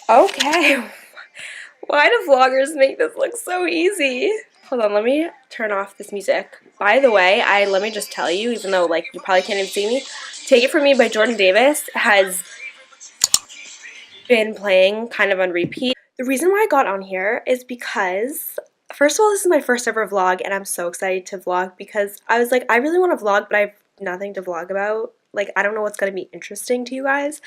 Okay. Why do vloggers make this look so easy? Hold on, let me turn off this music. By the way, let me just tell you, even though like you probably can't even see me, Take It From Me by Jordan Davis has been playing kind of on repeat. The reason why I got on here is because, first of all, this is my first ever vlog and I'm so excited to vlog because I was like, I really want to vlog, but I have nothing to vlog about. Like, I don't know what's going to be interesting to you guys.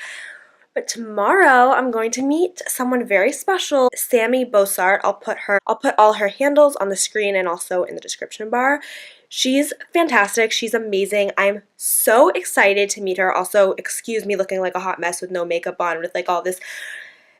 But tomorrow I'm going to meet someone very special, Sami Bossert. I'll put all her handles on the screen and also in the description bar. She's fantastic. She's amazing. I'm so excited to meet her. Also, excuse me looking like a hot mess with no makeup on, with like all this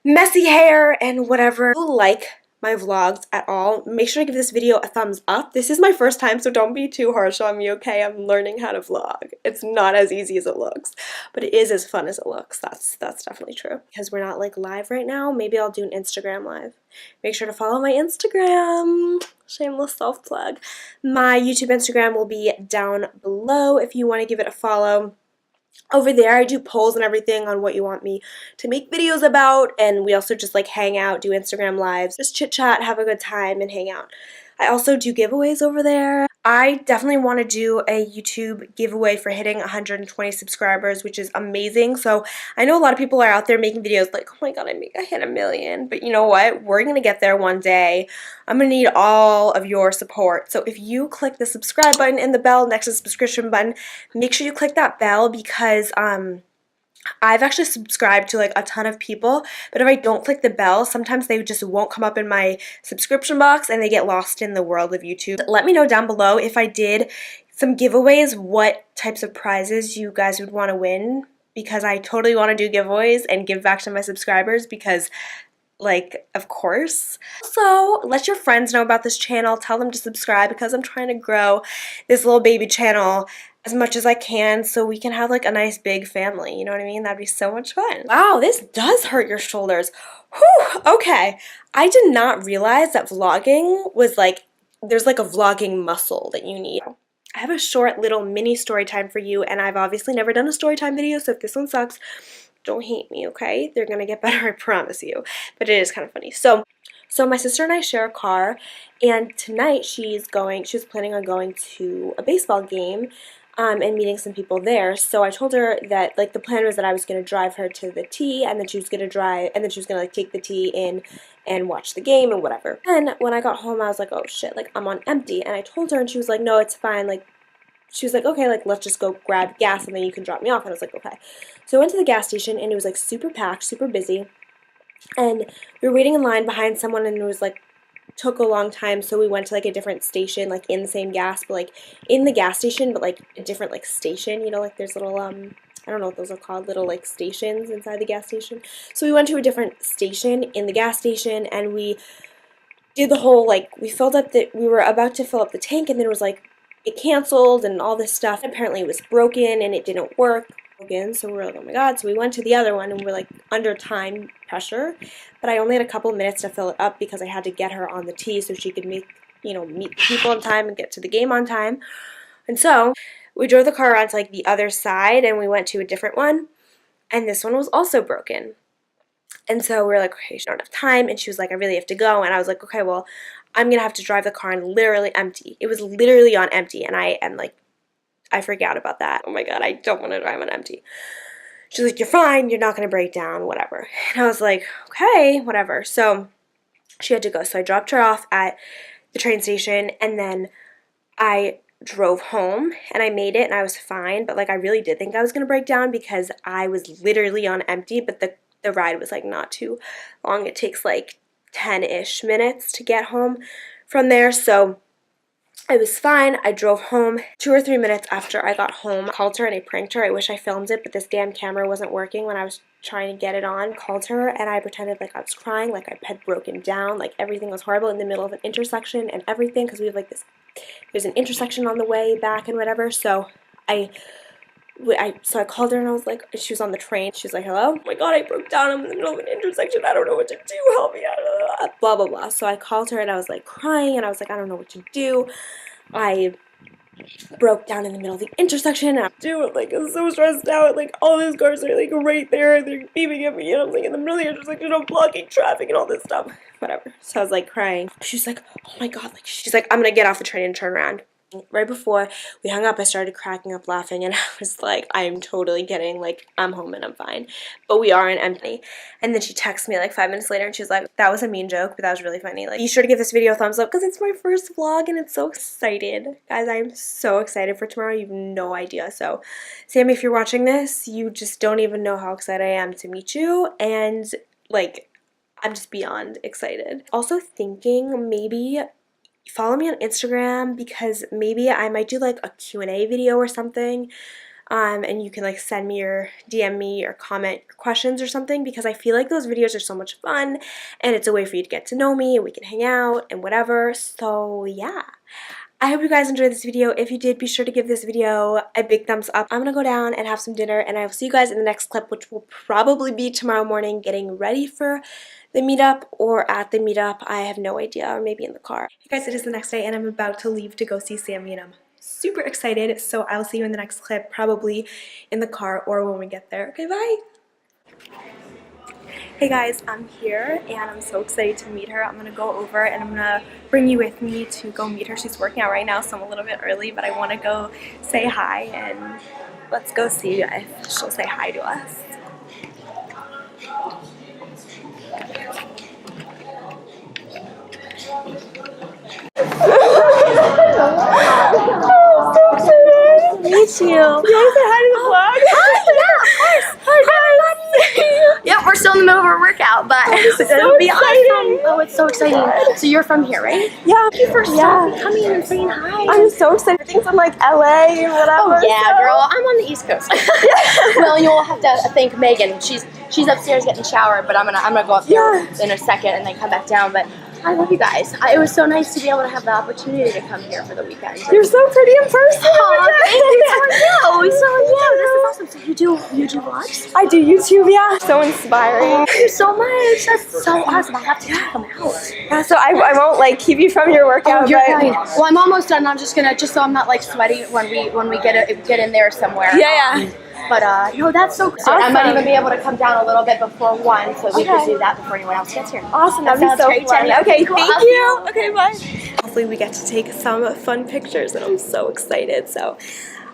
messy hair and whatever. If you like my vlogs at all, make sure to give this video a thumbs up. This is my first time, so don't be too harsh on me, okay? I'm learning how to vlog. It's not as easy as it looks, but it is as fun as it looks. That's definitely true. Because we're not like live right now, maybe I'll do an Instagram live. Make sure to follow my Instagram. Shameless self-plug. My YouTube Instagram will be down below if you want to give it a follow. Over there, I do polls and everything on what you want me to make videos about, and we also just like hang out, do Instagram lives, just chit chat, have a good time, and hang out. I also do giveaways over there. I definitely want to do a YouTube giveaway for hitting 120 subscribers, which is amazing. So I know a lot of people are out there making videos like, oh my god, I hit 1 million. But you know what? We're going to get there one day. I'm going to need all of your support. So if you click the subscribe button and the bell next to the subscription button, make sure you click that bell because I've actually subscribed to like a ton of people, but if I don't click the bell, sometimes they just won't come up in my subscription box and they get lost in the world of YouTube. Let me know down below if I did some giveaways, what types of prizes you guys would want to win, because I totally want to do giveaways and give back to my subscribers because, like, of course. So let your friends know about this channel. Tell them to subscribe because I'm trying to grow this little baby channel as much as I can so we can have like a nice big family, you know what I mean? That'd be so much fun. Wow, this does hurt your shoulders. Whew, okay. I did not realize that vlogging was like, there's like a vlogging muscle that you need. I have a short little mini story time for you, and I've obviously never done a story time video, so if this one sucks, don't hate me, okay? They're gonna get better, I promise you. But it is kind of funny. So my sister and I share a car, and tonight she was planning on going to a baseball game and meeting some people there. So I told her that like the plan was that I was going to drive her to the tee, and then she was going to like take the tee in and watch the game and whatever. And when I got home, I was like, oh shit, like I'm on empty. And I told her, and she was like, no, it's fine. Like, she was like, okay, like let's just go grab gas and then you can drop me off. And I was like, okay. So I went to the gas station, and it was like super packed, super busy. And we were waiting in line behind someone, and it was like took a long time, so we went to like a different station, like in the same gas, but like in the gas station, but like a different like station, you know, like there's little I don't know what those are called, little like stations inside the gas station. So we went to a different station in the gas station, and we did the whole like we were about to fill up the tank, and then it was like it canceled and all this stuff. Apparently it was broken and it didn't work. So we were like, oh my god. So we went to the other one, and we're like under time pressure, but I only had a couple minutes to fill it up because I had to get her on the tee so she could meet the people on time and get to the game on time. And so we drove the car around to like the other side, and we went to a different one, and this one was also broken. And so we were like, okay, she don't have time, and she was like, I really have to go. And I was like, okay, well, I'm gonna have to drive the car on literally empty. It was literally on empty, and I am like, I forgot about that. Oh my god, I don't want to drive on empty. She's like, you're fine, you're not going to break down, whatever. And I was like, okay, whatever. So she had to go. So I dropped her off at the train station, and then I drove home, and I made it, and I was fine. But like I really did think I was going to break down because I was literally on empty, but the ride was like not too long. It takes like 10-ish minutes to get home from there. So I was fine. I drove home. 2 or 3 minutes after I got home, I called her and I pranked her. I wish I filmed it, but this damn camera wasn't working when I was trying to get it on. Called her, and I pretended like I was crying, like I had broken down, like everything was horrible in the middle of an intersection and everything, because we have like there's an intersection on the way back and whatever. So I called her, and I was like, she was on the train. She was like, hello? Oh my god, I broke down. I'm in the middle of an intersection. I don't know what to do. Help me out. Blah, blah, blah. So I called her, and I was like crying, and I was like, I don't know what to do. I broke down in the middle of the intersection, and I'm so stressed out. Like, all these cars are like right there, they're beeping at me, and I'm like in the middle of the intersection, I'm blocking traffic and all this stuff. Whatever. So I was like crying. She's like, oh my god, like she's like, I'm gonna get off the train and turn around. Right before we hung up, I started cracking up laughing, and I was like, I'm totally kidding, like, I'm home and I'm fine. But we are in empty. And then she texts me like 5 minutes later, and she's like, that was a mean joke, but that was really funny. Like, be sure to give this video a thumbs up, because it's my first vlog, and it's so excited. Guys, I'm so excited for tomorrow, you have no idea. So, Sammy, if you're watching this, you just don't even know how excited I am to meet you, and, like, I'm just beyond excited. Also thinking maybe follow me on Instagram, because maybe I might do like a Q&A video or something, and you can like send me or DM me or comment questions or something, because I feel like those videos are so much fun and it's a way for you to get to know me and we can hang out and whatever. So yeah, I hope you guys enjoyed this video. If you did, be sure to give this video a big thumbs up. I'm gonna go down and have some dinner, and I will see you guys in the next clip, which will probably be tomorrow morning, getting ready for the meetup, or at the meetup. I have no idea, or maybe in the car. Hey guys, it is the next day and I'm about to leave to go see Sammy, and I'm super excited. So I will see you in the next clip, probably in the car or when we get there. Okay, bye! Hey guys, I'm here and I'm so excited to meet her. I'm gonna go over and I'm gonna bring you with me to go meet her. She's working out right now, so I'm a little bit early, but I wanna go say hi, and let's go see if she'll say hi to us. Meet you. You want to say hi to the vlog? Hi, yeah, of course. Hi, everybody. Yeah, we're still in the middle of our workout, but it'll be awesome. Oh, it's so exciting. So you're from here, right? Yeah. Thank you for coming and saying hi. I'm so excited. Everything's in like LA and whatever. Oh yeah, so. girl. I'm on the East Coast. Well, you'll have to thank Megan. She's upstairs getting showered, but I'm gonna go up there in a second and then come back down. But I love you guys. It was so nice to be able to have the opportunity to come here for the weekend. You're so pretty in person. Oh, thank you. So are you. So yeah, this is awesome. So you do vlogs? I do YouTube, yeah. So inspiring. Thank you so much. That's so awesome. I have to check them out. Yeah, so I won't like keep you from your workout. Oh, you're fine. Well, I'm almost done. I'm just so I'm not like sweaty when we get in there somewhere. Yeah. But no, that's so cool. Awesome. I might even be able to come down a little bit before 1, so we can do that before anyone else gets here. Awesome, that'd be so great, fun. Jenny. Okay, Cool. thank you. Okay, bye. Hopefully we get to take some fun pictures, and I'm so excited. So,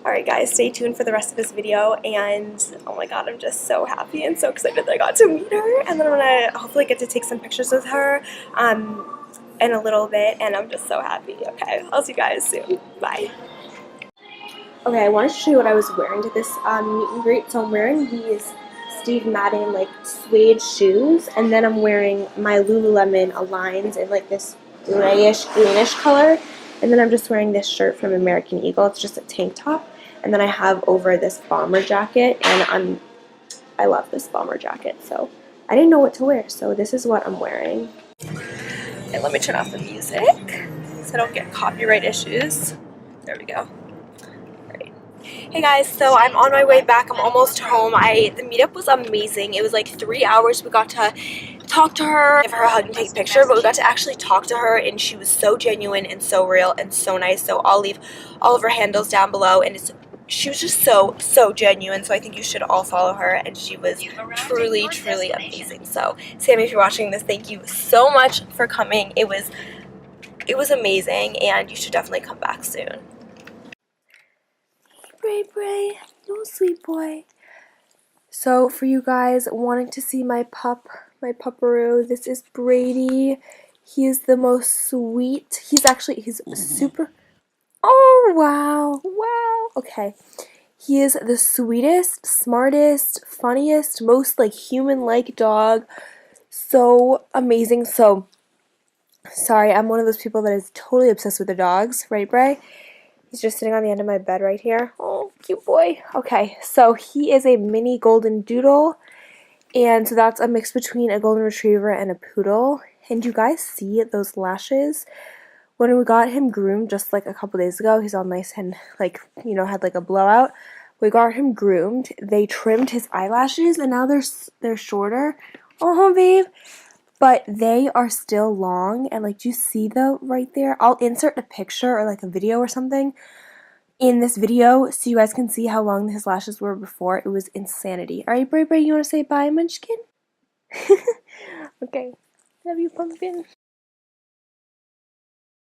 alright guys, stay tuned for the rest of this video, and oh my god, I'm just so happy and so excited that I got to meet her, and then I'm gonna hopefully get to take some pictures with her in a little bit, and I'm just so happy. Okay, I'll see you guys soon. Bye. Okay, I wanted to show you what I was wearing to this meet and greet. So I'm wearing these Steve Madden like suede shoes, and then I'm wearing my Lululemon Aligns in like this greenish color, and then I'm just wearing this shirt from American Eagle. It's just a tank top, and then I have over this bomber jacket, and I love this bomber jacket, so I didn't know what to wear, so this is what I'm wearing. Okay, let me turn off the music so I don't get copyright issues. There we go. Hey guys, so I'm on my way back. I'm almost home. The meetup was amazing. It was like 3 hours. We got to talk to her, give her a hug and take a picture, but we got to actually talk to her, and she was so genuine and so real and so nice. So I'll leave all of her handles down below, and she was just so genuine. So I think you should all follow her, and she was truly amazing. So Sammy, if you're watching this, thank you so much for coming. It was amazing, and you should definitely come back soon. Bray, no sweet boy. So for you guys wanting to see my pupperoo, this is Brady. He is the most sweet. He's super. Oh wow. Okay. He is the sweetest, smartest, funniest, most like human-like dog. So amazing. So sorry, I'm one of those people that is totally obsessed with the dogs, right, Bray? He's just sitting on the end of my bed right here. Oh, cute boy. Okay, so he is a mini golden doodle, and so that's a mix between a golden retriever and a poodle. And you guys see those lashes? When we got him groomed just like a couple days ago, he's all nice and like, you know, had like a blowout. We got him groomed. They trimmed his eyelashes, and now they're shorter. Oh, babe. But they are still long, and like, do you see though right there? I'll insert a picture or like a video or something in this video so you guys can see how long his lashes were before. It was insanity. Alright, Bray Bray, you want to say bye, Munchkin? Okay. Love you, Pumpkin.